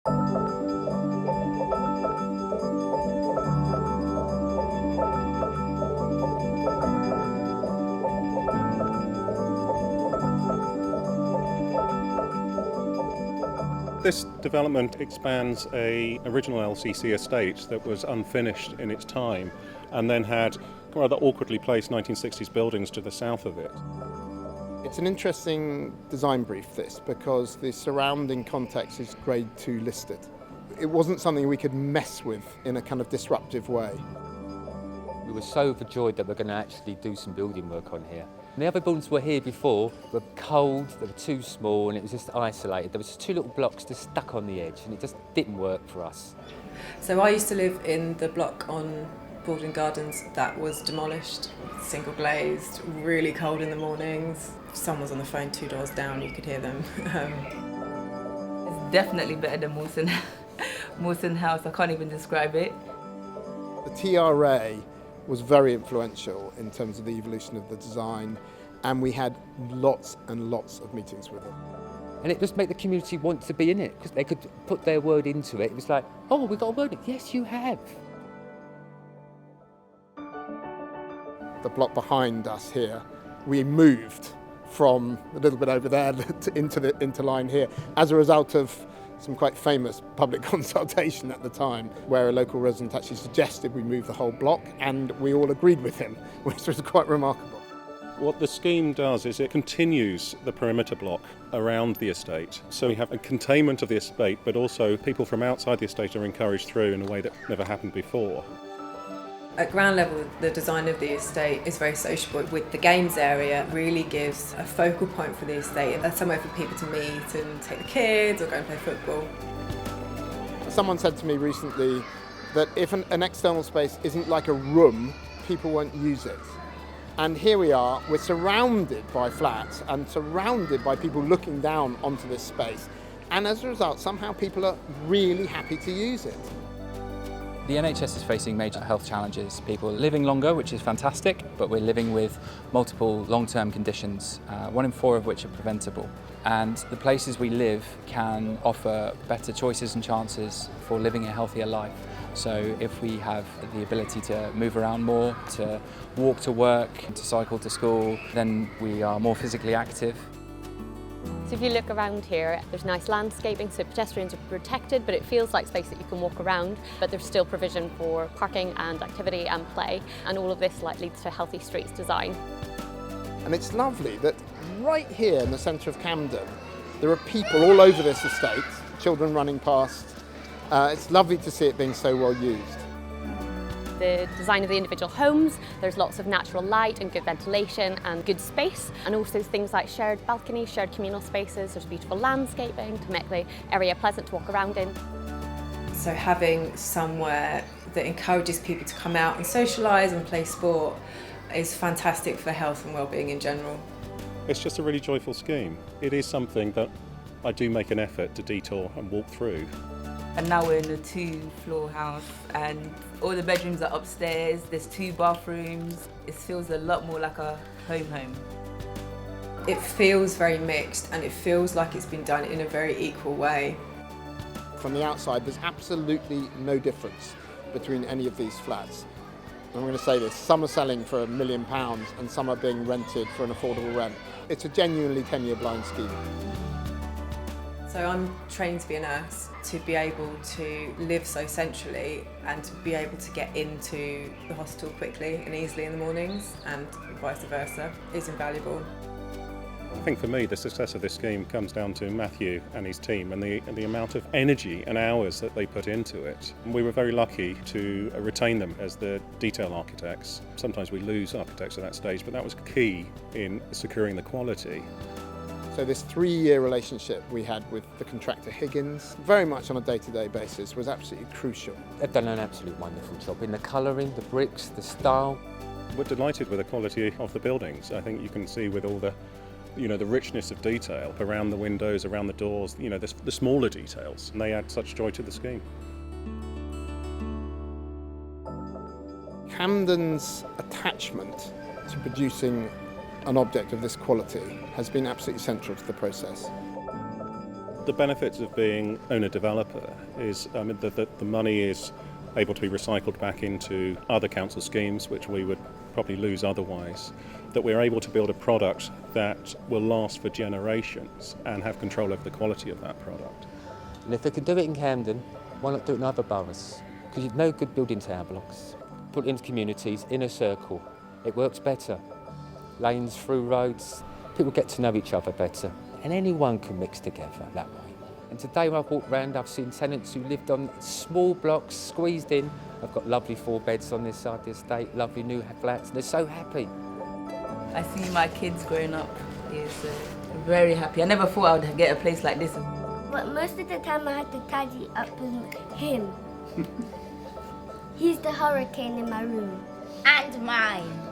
This development expands an original LCC estate that was unfinished in its time and then had rather awkwardly placed 1960s buildings to the south of it. It's an interesting design brief, this, because the surrounding context is Grade 2 listed. It wasn't something we could mess with in a kind of disruptive way. We were so overjoyed that we're going to actually do some building work on here. And the other buildings were here before were cold, they were too small, and it was just isolated. There was just two little blocks just stuck on the edge, and it just didn't work for us. So I used to live in the block on Bourne Gardens that was demolished, single glazed, really cold in the mornings. If someone was on the phone 2 doors down, you could hear them. It's definitely better than Mullane House. I can't even describe it. The TRA was very influential in terms of the evolution of the design, and we had lots and lots of meetings with them. And it just made the community want to be in it, because they could put their word into it. It was like, oh, we've got a word in it. Yes, you have. The block behind us here, we moved from a little bit over there into line here as a result of some quite famous public consultation at the time, where a local resident actually suggested we move the whole block, and we all agreed with him, which was quite remarkable. What the scheme does is it continues the perimeter block around the estate. So we have a containment of the estate, but also people from outside the estate are encouraged through in a way that never happened before. At ground level, the design of the estate is very sociable. With the games area, it really gives a focal point for the estate, and somewhere for people to meet and take the kids or go and play football. Someone said to me recently that if an external space isn't like a room, people won't use it. And here we are, we're surrounded by flats and surrounded by people looking down onto this space. And as a result, somehow people are really happy to use it. The NHS is facing major health challenges. People are living longer, which is fantastic, but we're living with multiple long-term conditions, 1 in 4 of which are preventable. And the places we live can offer better choices and chances for living a healthier life. So if we have the ability to move around more, to walk to work, to cycle to school, then we are more physically active. So if you look around here, there's nice landscaping, so pedestrians are protected, but it feels like space that you can walk around, but there's still provision for parking and activity and play, and all of this leads to healthy streets design. And it's lovely that right here in the centre of Camden, there are people all over this estate, children running past. It's lovely to see it being so well used. The design of the individual homes, there's lots of natural light and good ventilation and good space, and also things like shared balconies, shared communal spaces. There's beautiful landscaping to make the area pleasant to walk around in. So having somewhere that encourages people to come out and socialise and play sport is fantastic for health and well-being in general. It's just a really joyful scheme. It is something that I do make an effort to detour and walk through. And now we're in a 2-floor house, and all the bedrooms are upstairs. There's 2 bathrooms. It feels a lot more like a home. It feels very mixed, and it feels like it's been done in a very equal way. From the outside, there's absolutely no difference between any of these flats. I'm going to say this, some are selling for £1 million and some are being rented for an affordable rent. It's a genuinely 10-year blind scheme. So I'm trained to be a nurse. To be able to live so centrally and to be able to get into the hospital quickly and easily in the mornings, and vice versa, is invaluable. I think for me the success of this scheme comes down to Matthew and his team and the amount of energy and hours that they put into it. And we were very lucky to retain them as the detail architects. Sometimes we lose architects at that stage, but that was key in securing the quality. So this 3-year relationship we had with the contractor Higgins, very much on a day-to-day basis, was absolutely crucial. They've done an absolute wonderful job in the colouring, the bricks, the style. We're delighted with the quality of the buildings. I think you can see with all the the richness of detail around the windows, around the doors, the smaller details, and they add such joy to the scheme. Camden's attachment to producing an object of this quality has been absolutely central to the process. The benefits of being owner-developer is the money is able to be recycled back into other council schemes, which we would probably lose otherwise. That we're able to build a product that will last for generations and have control over the quality of that product. And if they can do it in Camden, why not do it in other boroughs? Because you've no good building tower blocks. Put it into communities, in a circle. It works better. Lanes through roads, people get to know each other better. And anyone can mix together that way. And today when I've walked around, I've seen tenants who lived on small blocks, squeezed in. I've got lovely 4 beds on this side of the estate, lovely new flats, and they're so happy. I see my kids growing up. Is very happy. I never thought I would get a place like this. But most of the time I had to tidy up with him. He's the hurricane in my room. And mine.